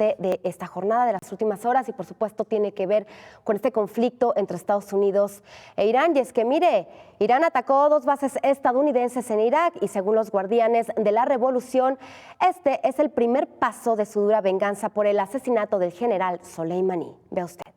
de esta jornada de las últimas horas y por supuesto tiene que ver con este conflicto entre Estados Unidos e Irán. Y es que mire, Irán atacó 2 bases estadounidenses en Irak y según los guardianes de la revolución, este es el primer paso de su dura venganza por el asesinato del general Soleimani. Vea usted.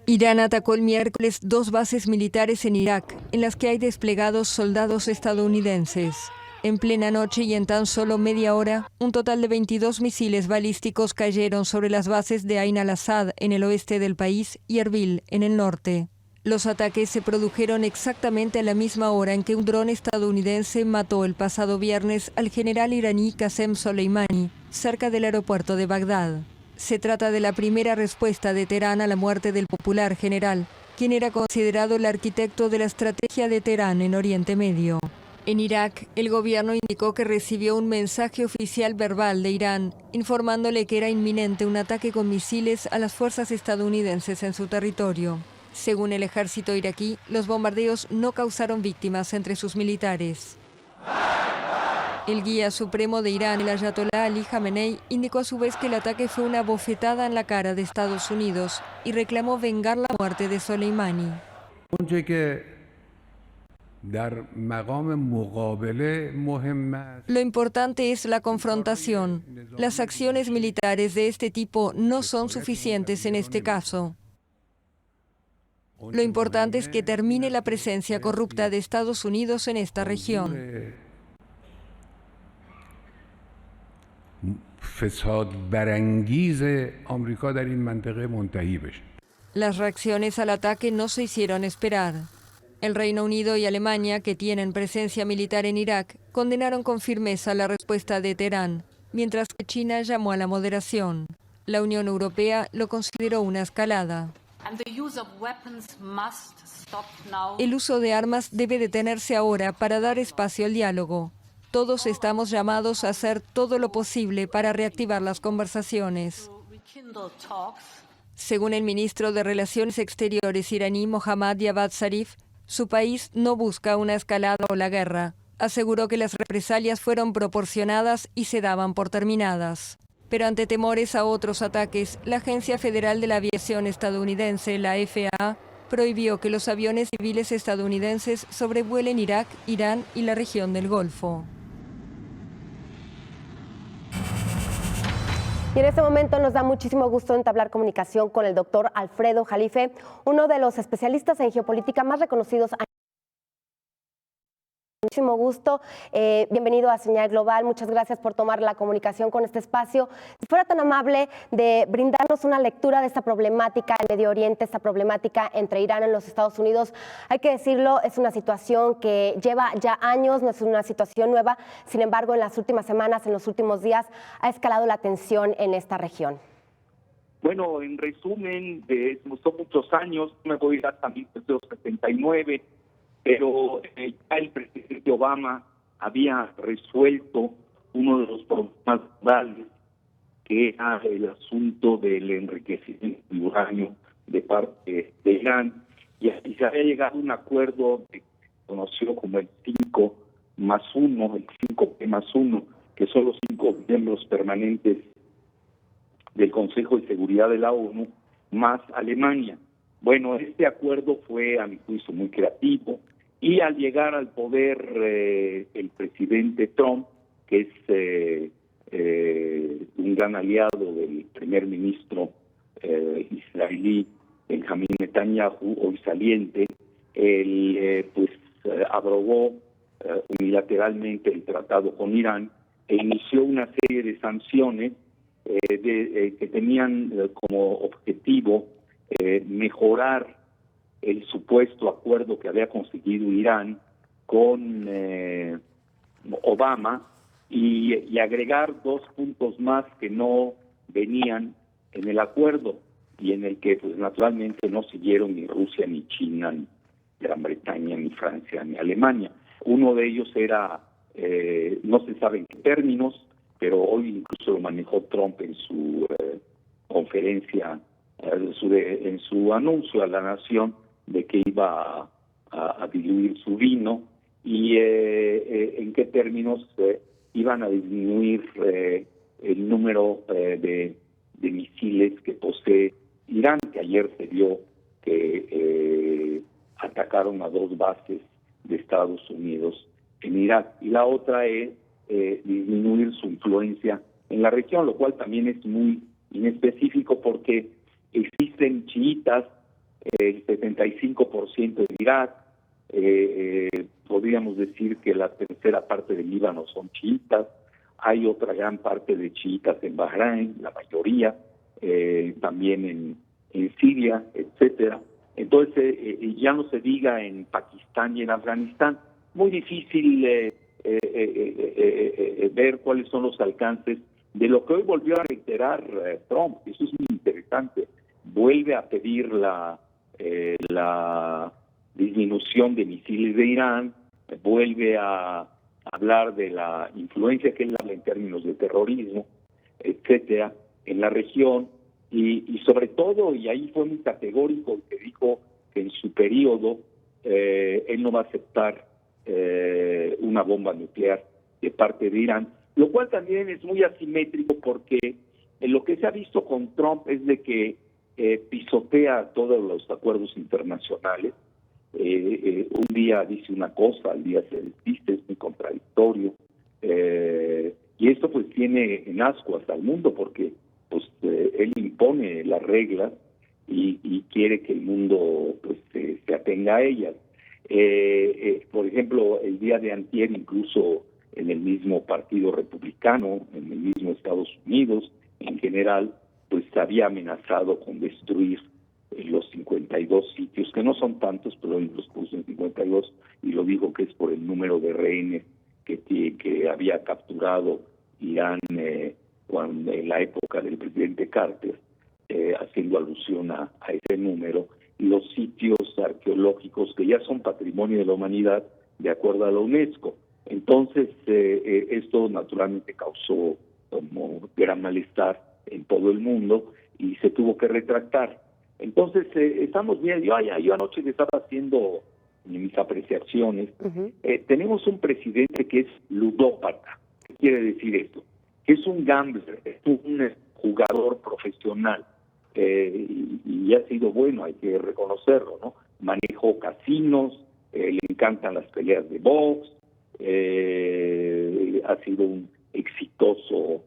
Irán atacó el miércoles 2 bases militares en Irak, en las que hay desplegados soldados estadounidenses. En plena noche y en tan solo media hora, un total de 22 misiles balísticos cayeron sobre las bases de Ain al-Assad en el oeste del país y Erbil en el norte. Los ataques se produjeron exactamente a la misma hora en que un dron estadounidense mató el pasado viernes al general iraní Qasem Soleimani, cerca del aeropuerto de Bagdad. Se trata de la primera respuesta de Teherán a la muerte del popular general, quien era considerado el arquitecto de la estrategia de Teherán en Oriente Medio. En Irak, el gobierno indicó que recibió un mensaje oficial verbal de Irán, informándole que era inminente un ataque con misiles a las fuerzas estadounidenses en su territorio. Según el ejército iraquí, los bombardeos no causaron víctimas entre sus militares. El guía supremo de Irán, el ayatolá Ali Jamenei, indicó a su vez que el ataque fue una bofetada en la cara de Estados Unidos y reclamó vengar la muerte de Soleimani. Lo importante es la confrontación. Las acciones militares de este tipo no son suficientes en este caso. Lo importante es que termine la presencia corrupta de Estados Unidos en esta región. Las reacciones al ataque no se hicieron esperar. El Reino Unido y Alemania, que tienen presencia militar en Irak, condenaron con firmeza la respuesta de Teherán, mientras que China llamó a la moderación. La Unión Europea lo consideró una escalada. El uso de armas debe detenerse ahora para dar espacio al diálogo. Todos estamos llamados a hacer todo lo posible para reactivar las conversaciones. Según el ministro de Relaciones Exteriores iraní Mohammad Javad Zarif, su país no busca una escalada o la guerra. Aseguró que las represalias fueron proporcionadas y se daban por terminadas. Pero ante temores a otros ataques, la Agencia Federal de la Aviación estadounidense, la FAA, prohibió que los aviones civiles estadounidenses sobrevuelen Irak, Irán y la región del Golfo. Y en este momento nos da muchísimo gusto entablar comunicación con el doctor Alfredo Jalife, uno de los especialistas en geopolítica más reconocidos. Muchísimo gusto. Bienvenido a Señal Global. Muchas gracias por tomar la comunicación con este espacio. Si fuera tan amable de brindarnos una lectura de esta problemática en Medio Oriente, esta problemática entre Irán y los Estados Unidos. Hay que decirlo, es una situación que lleva ya años, no es una situación nueva. Sin embargo, en las últimas semanas, en los últimos días, ha escalado la tensión en esta región. Bueno, en resumen, son muchos años, me voy a ir hasta 1979, pero ya el presidente Obama había resuelto uno de los problemas globales, que era el asunto del enriquecimiento de uranio de parte de Irán, y así se había llegado a un acuerdo que se conoció como el 5+1, el 5P+1, que son los 5 miembros permanentes del Consejo de Seguridad de la ONU, más Alemania. Bueno, este acuerdo fue, a mi juicio, muy creativo, y al llegar al poder el presidente Trump, que es un gran aliado del primer ministro israelí Benjamín Netanyahu, hoy saliente, él abrogó unilateralmente el tratado con Irán e inició una serie de sanciones que tenían como objetivo mejorar el supuesto acuerdo que había conseguido Irán con Obama y agregar 2 puntos más que no venían en el acuerdo y en el que pues naturalmente no siguieron ni Rusia, ni China, ni Gran Bretaña, ni Francia, ni Alemania. Uno de ellos era, no se sabe en qué términos, pero hoy incluso lo manejó Trump en su conferencia, en su anuncio a la nación de que iba a diluir su vino y en qué términos iban a disminuir el número de misiles que posee Irán, que ayer se vio que atacaron a 2 bases de Estados Unidos en Irak. Y la otra es disminuir su influencia en la región, lo cual también es muy inespecífico porque existen chiitas, el 75% de Irak, podríamos decir que la tercera parte del Líbano son chiitas, hay otra gran parte de chiitas en Bahrein, la mayoría, también en Siria, etcétera. Entonces, ya no se diga en Pakistán y en Afganistán. Muy difícil ver cuáles son los alcances de lo que hoy volvió a reiterar Trump. Eso es muy interesante. Vuelve a pedir la disminución de misiles de Irán, vuelve a hablar de la influencia que él habla en términos de terrorismo, etcétera, en la región, y sobre todo, y ahí fue muy categórico, que dijo que en su periodo él no va a aceptar una bomba nuclear de parte de Irán, lo cual también es muy asimétrico porque lo que se ha visto con Trump es de que pisotea todos los acuerdos internacionales. Un día dice una cosa, al día se desdice, es muy contradictorio, y esto pues tiene en ascuas al mundo porque pues él impone las reglas y quiere que el mundo pues se atenga a ellas. Por ejemplo, el día de antier, incluso en el mismo partido republicano, en el mismo Estados Unidos, en general, pues había amenazado con destruir los 52 sitios, que no son tantos, pero él los puso en 52, y lo dijo que es por el número de rehenes que había capturado Irán en la época del presidente Carter, haciendo alusión a ese número, y los sitios arqueológicos que ya son patrimonio de la humanidad de acuerdo a la UNESCO. Entonces, esto naturalmente causó como gran malestar en todo el mundo y se tuvo que retractar. Entonces, estamos bien. Yo anoche le estaba haciendo mis apreciaciones. Tenemos un presidente que es ludópata. ¿Qué quiere decir esto? Que es un gambler, es un jugador profesional. Y ha sido bueno, hay que reconocerlo, ¿no? Manejó casinos, le encantan las peleas de box, ha sido un exitoso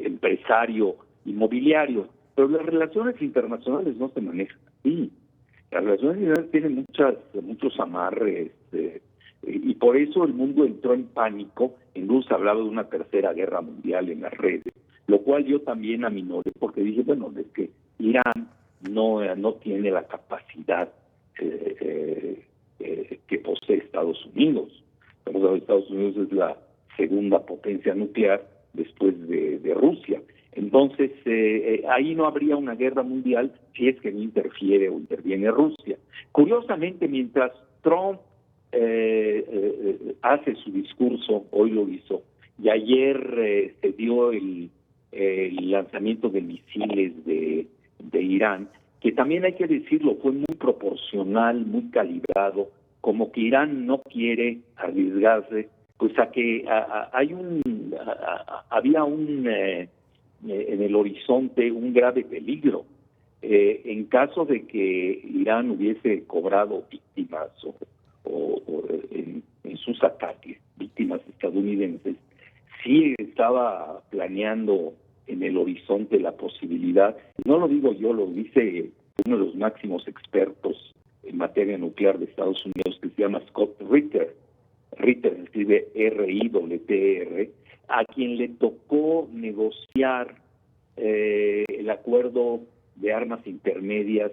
empresario inmobiliario, pero las relaciones internacionales no se manejan así. Las relaciones internacionales tienen muchos amarres, y por eso el mundo entró en pánico. Incluso se hablaba de una tercera guerra mundial en las redes, lo cual yo también aminoré, porque dije, bueno, es que Irán no tiene la capacidad que posee Estados Unidos. Estados Unidos es la segunda potencia nuclear después de Rusia. Entonces, ahí no habría una guerra mundial si es que no interfiere o interviene Rusia. Curiosamente, mientras Trump hace su discurso, hoy lo hizo, y ayer se dio el lanzamiento de misiles de Irán, que también hay que decirlo, fue muy proporcional, muy calibrado, como que Irán no quiere arriesgarse, pues a que había en el horizonte un grave peligro. En caso de que Irán hubiese cobrado víctimas o en sus ataques, víctimas estadounidenses, sí estaba planeando en el horizonte la posibilidad, no lo digo yo, lo dice uno de los máximos expertos en materia nuclear de Estados Unidos, que se llama Scott Ritter. Ritter se escribe R-I-T-T-R, a quien le tocó negociar el acuerdo de armas intermedias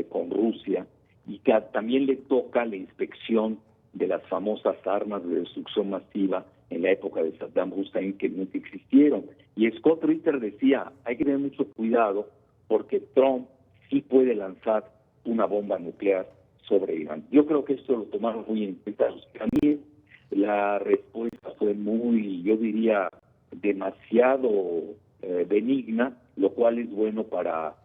con Rusia, y que también le toca la inspección de las famosas armas de destrucción masiva en la época de Saddam Hussein, que nunca existieron. Y Scott Ritter decía, hay que tener mucho cuidado porque Trump sí puede lanzar una bomba nuclear sobre Irán. Yo creo que esto lo tomaron muy en cuenta los iraníes. La respuesta fue muy, yo diría, demasiado benigna, lo cual es bueno para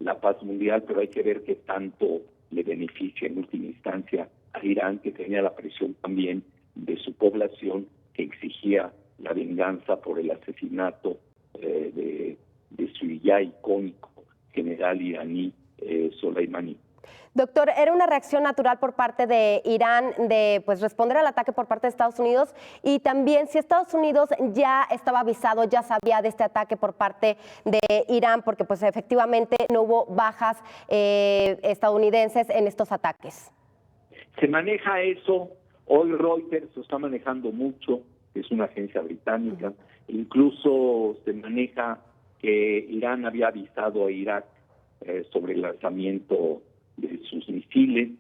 la paz mundial, pero hay que ver qué tanto le beneficia en última instancia a Irán, que tenía la presión también de su población, que exigía la venganza por el asesinato de su ya icónico general iraní Soleimani. Doctor, ¿era una reacción natural por parte de Irán de pues, responder al ataque por parte de Estados Unidos? Y también si Estados Unidos ya estaba avisado, ya sabía de este ataque por parte de Irán, porque pues efectivamente no hubo bajas estadounidenses en estos ataques. Se maneja eso, hoy Reuters lo está manejando mucho, es una agencia británica, incluso se maneja que Irán había avisado a Irak sobre el lanzamiento de sus misiles.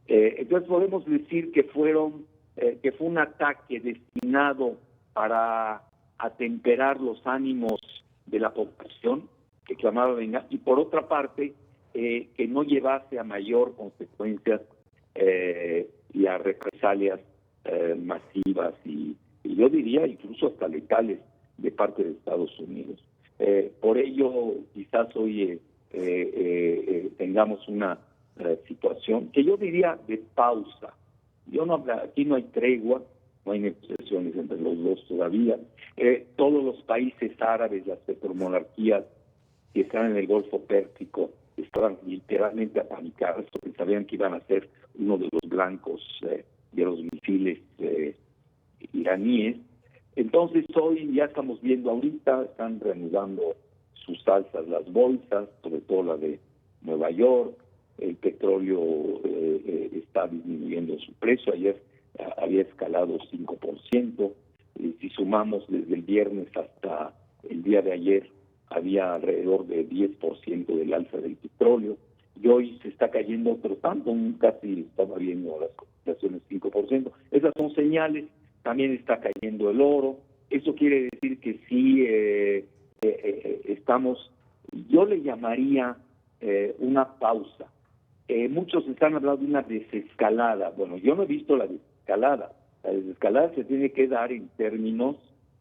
Entonces podemos decir que fue un ataque destinado para atemperar los ánimos de la población que clamaba venganza, y por otra parte que no llevase a mayor consecuencias y a represalias masivas y yo diría incluso hasta letales de parte de Estados Unidos. Por ello quizás hoy tengamos una situación que yo diría de pausa. Aquí no hay tregua, no hay negociaciones entre los dos todavía. Todos los países árabes, las petromonarquías que están en el Golfo Pérsico, estaban literalmente apanicados porque sabían que iban a ser uno de los blancos de los misiles iraníes. Entonces hoy ya estamos viendo ahorita, están reanudando sus alzas las bolsas, sobre todo la de Nueva York. El petróleo está disminuyendo su precio, ayer había escalado 5%, si sumamos desde el viernes hasta el día de ayer, había alrededor de 10% del alza del petróleo, y hoy se está cayendo otro tanto, casi estaba viendo las cotizaciones 5%. Esas son señales. También está cayendo el oro. Eso quiere decir que sí estamos, yo le llamaría una pausa. Muchos están hablando de una desescalada. Bueno, yo no he visto la desescalada. La desescalada se tiene que dar en términos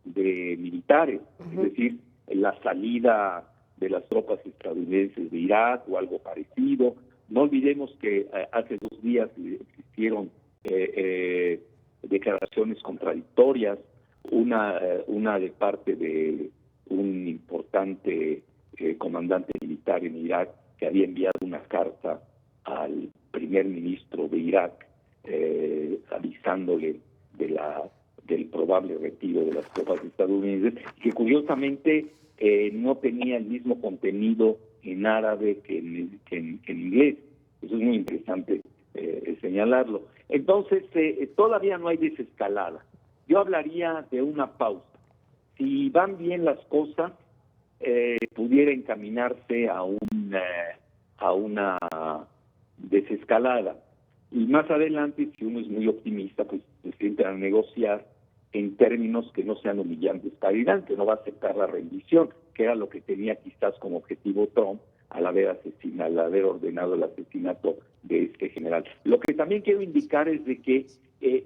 de militares, es decir, la salida de las tropas estadounidenses de Irak o algo parecido. No olvidemos que hace 2 días existieron declaraciones contradictorias, una de parte de un importante comandante militar en Irak que había enviado una carta al primer ministro de Irak avisándole del probable retiro de las tropas estadounidenses, que curiosamente no tenía el mismo contenido en árabe que en inglés. Eso es muy interesante señalarlo. Entonces, todavía no hay desescalada. Yo hablaría de una pausa. Si van bien las cosas, pudiera encaminarse a una desescalada. Y más adelante, si uno es muy optimista, pues se entra a negociar en términos que no sean humillantes para Irán, que no va a aceptar la rendición, que era lo que tenía quizás como objetivo Trump al haber ordenado el asesinato de este general. Lo que también quiero indicar es de que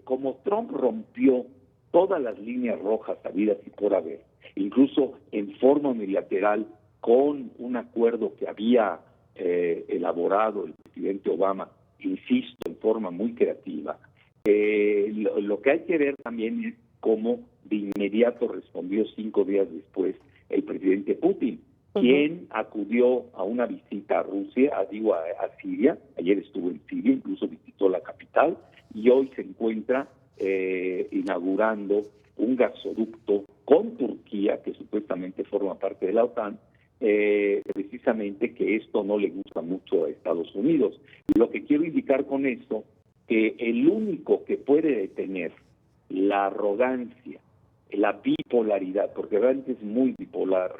como Trump rompió todas las líneas rojas habidas y por haber, incluso en forma unilateral con un acuerdo que había elaborado el presidente Obama, insisto, en forma muy creativa, lo que hay que ver también es cómo de inmediato respondió 5 días después el presidente Putin, quien acudió a una visita a Rusia, a Siria. Ayer estuvo en Siria, incluso visitó la capital, y hoy se encuentra inaugurando un gasoducto con Turquía, que supuestamente forma parte de la OTAN, precisamente que esto no le gusta mucho a Estados Unidos. Lo que quiero indicar con esto, que el único que puede detener la arrogancia, la bipolaridad, porque realmente es muy bipolar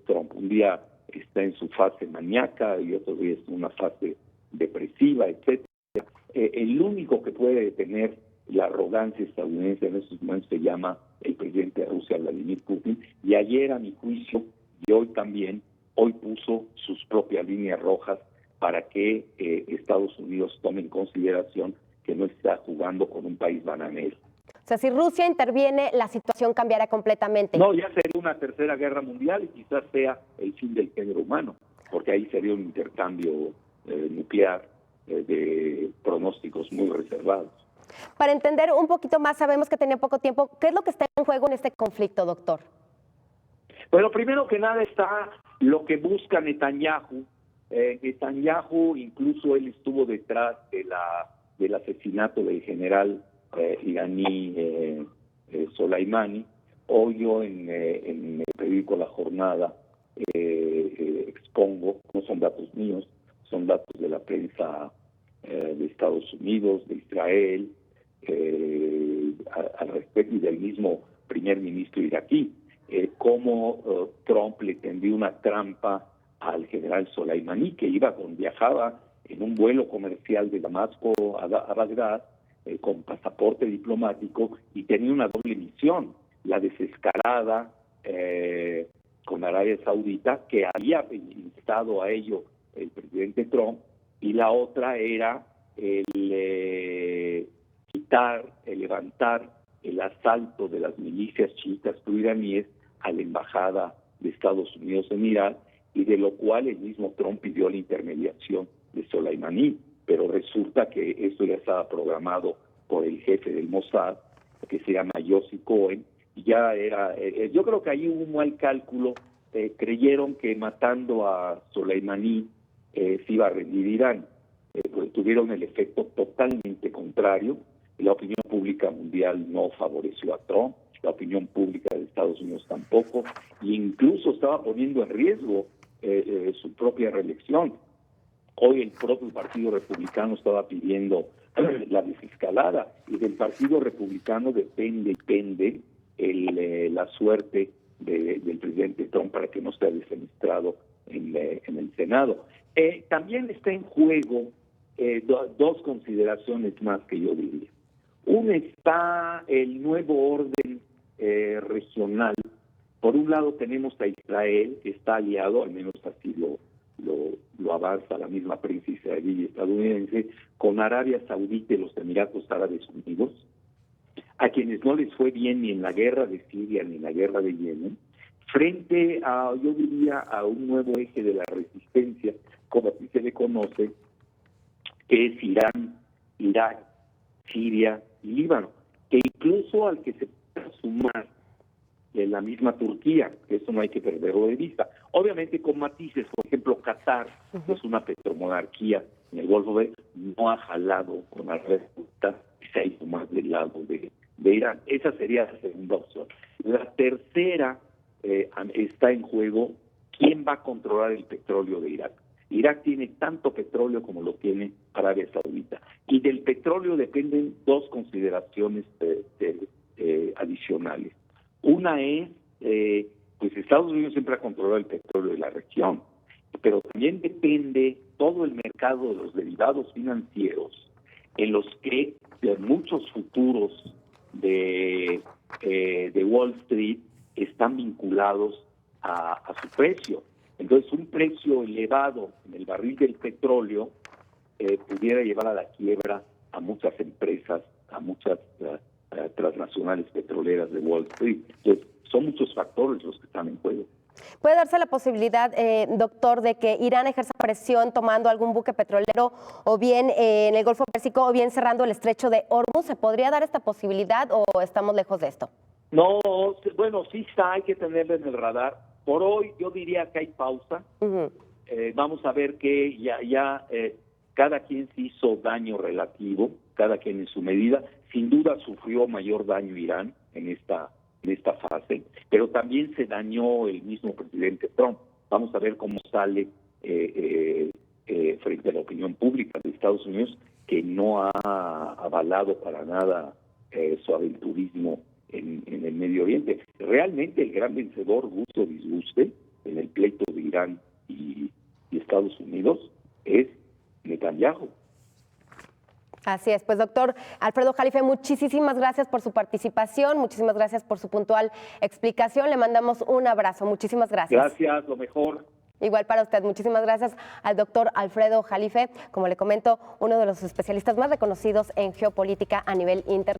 Trump. Un día está en su fase maníaca y otro día está en una fase depresiva, etcétera. El único que puede detener la arrogancia estadounidense en estos momentos se llama el presidente de Rusia, Vladimir Putin, y ayer, a mi juicio, y hoy también, hoy puso sus propias líneas rojas para que Estados Unidos tome en consideración que no está jugando con un país bananero. O sea, si Rusia interviene, la situación cambiará completamente. No, ya sería una tercera guerra mundial y quizás sea el fin del género humano, porque ahí sería un intercambio nuclear de pronósticos muy reservados. Para entender un poquito más, sabemos que tenía poco tiempo. ¿Qué es lo que está en juego en este conflicto, doctor? Bueno, primero que nada está lo que busca Netanyahu. Netanyahu, incluso él estuvo detrás del asesinato del general iraní Soleimani. Hoy yo en el periódico La Jornada expongo, no son datos míos, son datos de la prensa de Estados Unidos, de Israel, al respecto, y del mismo primer ministro iraquí, cómo Trump le tendió una trampa al general Soleimani, que viajaba en un vuelo comercial de Damasco a Bagdad con pasaporte diplomático, y tenía una doble misión: la desescalada con Arabia Saudita, que había instado a ello el presidente Trump, y la otra era levantar el asalto de las milicias chiitas proiraníes a la embajada de Estados Unidos en Irak, y de lo cual el mismo Trump pidió la intermediación de Soleimani. Pero resulta que esto ya estaba programado por el jefe del Mossad, que se llama Yossi Cohen, y ya era, yo creo que ahí hubo un mal cálculo. Creyeron que matando a Soleimani se iba a rendir Irán, pues tuvieron el efecto totalmente contrario. La opinión pública mundial no favoreció a Trump, la opinión pública de Estados Unidos tampoco, e incluso estaba poniendo en riesgo su propia reelección. Hoy el propio Partido Republicano estaba pidiendo la desescalada, y del Partido Republicano depende la suerte del presidente Trump para que no sea defenestrado en el Senado. También está en juego dos consideraciones más que yo diría. Una está el nuevo orden regional. Por un lado tenemos a Israel, que está aliado, al menos así lo avanza la misma prensa israelí y estadounidense, con Arabia Saudita y los Emiratos Árabes Unidos, a quienes no les fue bien ni en la guerra de Siria ni en la guerra de Yemen, frente a, yo diría, a un nuevo eje de la resistencia, como así se le conoce, que es Irán, Irak, Siria y Líbano, que incluso al que se puede sumar la misma Turquía, que eso no hay que perderlo de vista. Obviamente con matices. Por ejemplo, Qatar, que es una petromonarquía en el Golfo B, no ha jalado con la respuesta y se ha ido más del lado de Irán. Esa sería la segunda opción. La tercera, está en juego quién va a controlar el petróleo de Irak. Irak tiene tanto petróleo como lo tiene Arabia Saudita, y del petróleo dependen dos consideraciones adicionales. Una es, pues Estados Unidos siempre ha controlado el petróleo de la región, pero también depende todo el mercado de los derivados financieros, en los que muchos futuros de Wall Street están vinculados a su precio. Entonces, un precio elevado en el barril del petróleo pudiera llevar a la quiebra a muchas empresas, a muchas transnacionales petroleras de Wall Street. Entonces, son muchos factores los que están en juego. ¿Puede darse la posibilidad, doctor, de que Irán ejerza presión tomando algún buque petrolero, o bien en el Golfo Pérsico, o bien cerrando el estrecho de Hormuz? ¿Se podría dar esta posibilidad o estamos lejos de esto? No, bueno, sí está, hay que tenerlo en el radar. Por hoy yo diría que hay pausa. Vamos a ver que ya cada quien se hizo daño relativo, cada quien en su medida. Sin duda sufrió mayor daño Irán en esta fase, pero también se dañó el mismo presidente Trump. Vamos a ver cómo sale frente a la opinión pública de Estados Unidos, que no ha avalado para nada su aventurismo en el Medio Oriente. Realmente el gran vencedor, guste o disguste, en el pleito de Irán y Estados Unidos es Netanyahu. Así es, pues doctor Alfredo Jalife, muchísimas gracias por su participación, muchísimas gracias por su puntual explicación, le mandamos un abrazo, muchísimas gracias. Gracias, lo mejor. Igual para usted, muchísimas gracias al doctor Alfredo Jalife, como le comento, uno de los especialistas más reconocidos en geopolítica a nivel internacional.